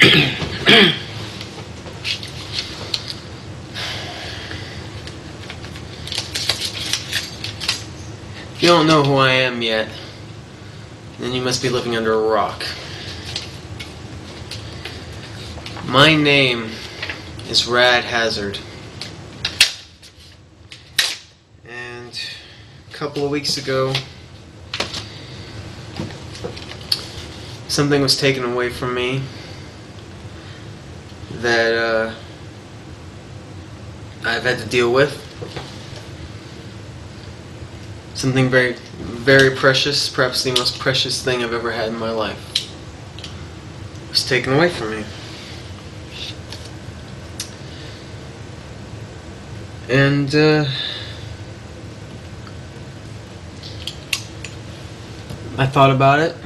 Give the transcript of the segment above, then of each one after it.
If you don't know who I am yet, then you must be living under a rock. My name is Rad Hazard. And a couple of weeks ago, something was taken away from me that I've had to deal with. Something very, very precious, perhaps the most precious thing I've ever had in my life, was taken away from me. And I thought about it.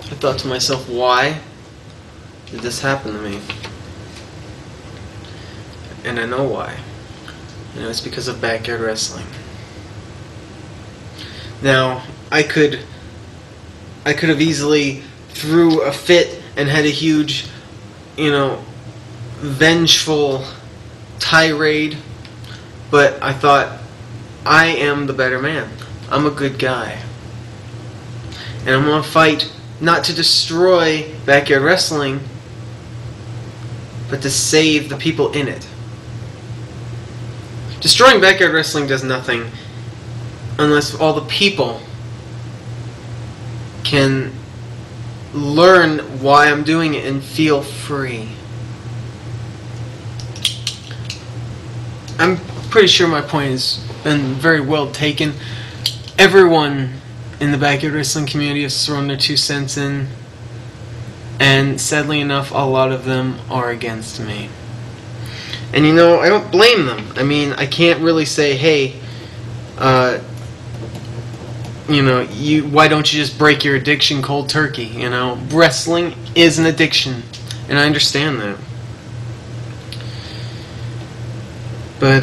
I thought to myself, why did this happen to me? And I know why. And it's because of backyard wrestling. Now, I could have easily threw a fit and had a huge, vengeful tirade, but I thought, I am the better man. I'm a good guy. And I'm going to fight not to destroy backyard wrestling, but to save the people in it. Destroying backyard wrestling does nothing unless all the people can learn why I'm doing it and feel free. I'm pretty sure my point has been very well taken. Everyone in the backyard wrestling community has thrown their 2 cents in, and sadly enough, a lot of them are against me. And I don't blame them. I mean, I can't really say, hey, why don't you just break your addiction cold turkey? Wrestling is an addiction, and I understand that. But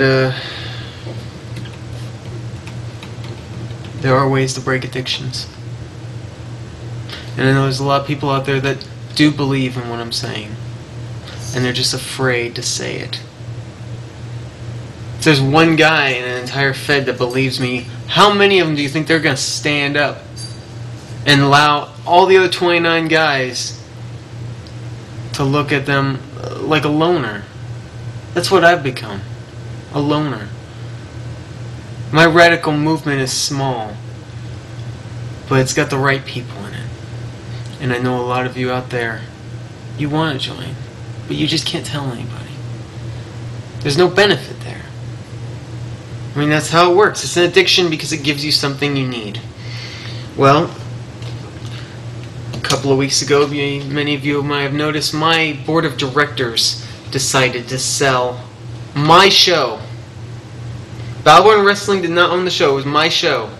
there are ways to break addictions. And I know there's a lot of people out there that do believe in what I'm saying, and they're just afraid to say it. If there's one guy in an entire Fed that believes me, how many of them do you think they're going to stand up and allow all the other 29 guys to look at them like a loner? That's what I've become. A loner. My radical movement is small, but it's got the right people in it. And I know a lot of you out there, you want to join, but you just can't tell anybody. There's no benefit there. I mean, that's how it works. It's an addiction because it gives you something you need. Well, a couple of weeks ago, many of you might have noticed, my board of directors decided to sell my show. Balborn Wrestling did not own the show. It was my show.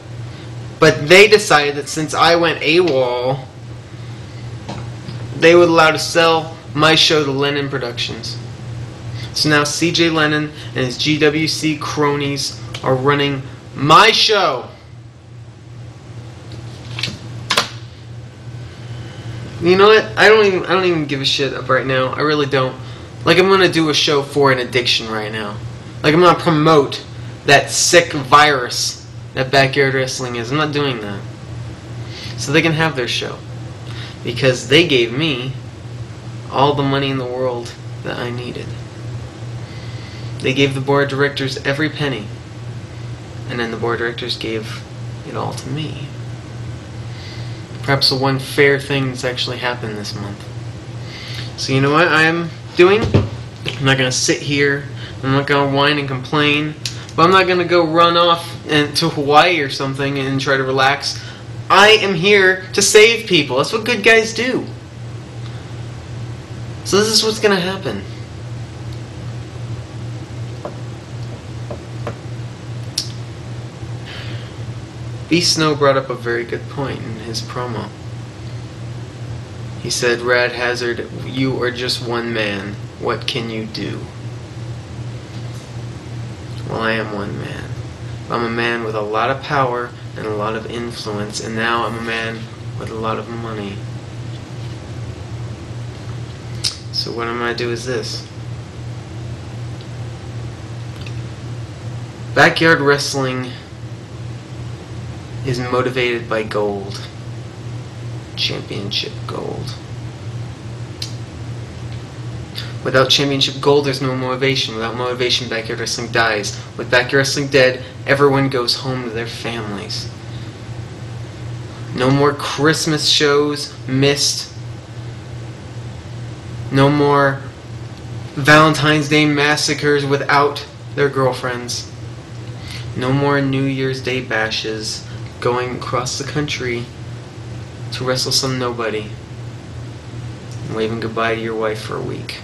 But they decided that since I went AWOL, they would allow to sell my show to Lennon Productions. So now CJ Lennon and his GWC cronies are running my show. You know what? I don't even give a shit up right now. I really don't. Like, I'm gonna do a show for an addiction right now. Like, I'm gonna promote that sick virus that backyard wrestling is. I'm not doing that. So they can have their show. Because they gave me all the money in the world that I needed. They gave the board of directors every penny. And then the board of directors gave it all to me. Perhaps the one fair thing that's actually happened this month. So you know what I'm doing? I'm not going to sit here. I'm not going to whine and complain. But I'm not going to go run off to Hawaii or something and try to relax. I am here to save people. That's what good guys do. So this is what's going to happen. B. Snow brought up a very good point in his promo. He said, Rad Hazard, you are just one man. What can you do? Well, I am one man. I'm a man with a lot of power and a lot of influence, and now I'm a man with a lot of money. So what I'm going to do is this. Backyard wrestling is motivated by gold. Championship gold. Without championship gold, there's no motivation. Without motivation, backyard wrestling dies. With backyard wrestling dead, everyone goes home to their families. No more Christmas shows missed. No more Valentine's Day massacres without their girlfriends. No more New Year's Day bashes going across the country to wrestle some nobody and waving goodbye to your wife for a week.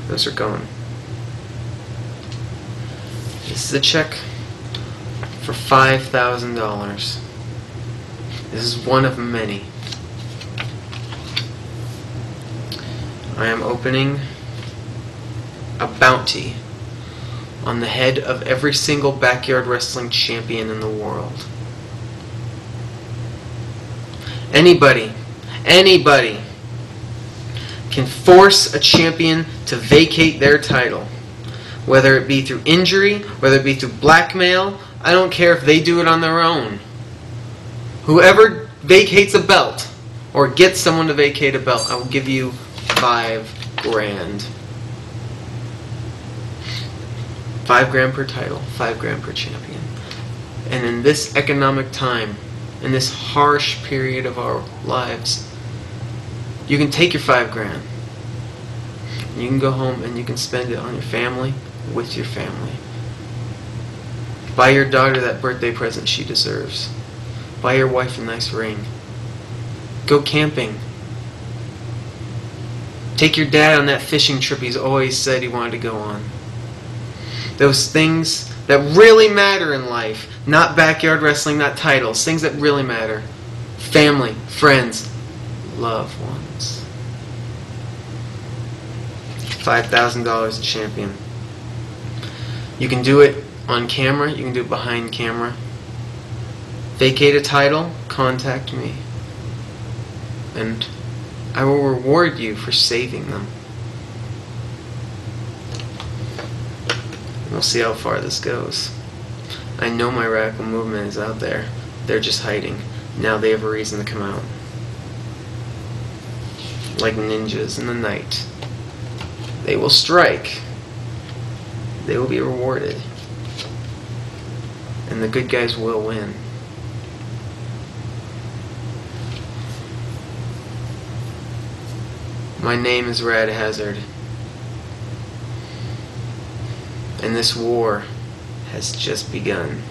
Those are gone. This is a check for $5,000. This is one of many. I am opening a bounty on the head of every single backyard wrestling champion in the world. Anybody can force a champion to vacate their title. Whether it be through injury, whether it be through blackmail, I don't care if they do it on their own. Whoever vacates a belt or gets someone to vacate a belt, I will give you $5 grand. $5 grand per title, $5 grand per champion. And in this economic time, in this harsh period of our lives, you can take your $5 grand. You can go home and you can spend it on your family, with your family. Buy your daughter that birthday present she deserves. Buy your wife a nice ring. Go camping. Take your dad on that fishing trip he's always said he wanted to go on. Those things that really matter in life. Not backyard wrestling, not titles. Things that really matter. Family, friends, loved ones. $5,000 a champion. You can do it on camera. You can do it behind camera. Vacate a title, contact me. And I will reward you for saving them. We'll see how far this goes. I know my radical movement is out there. They're just hiding. Now they have a reason to come out. Like ninjas in the night. They will strike. They will be rewarded. And the good guys will win. My name is Rad Hazard. And this war has just begun.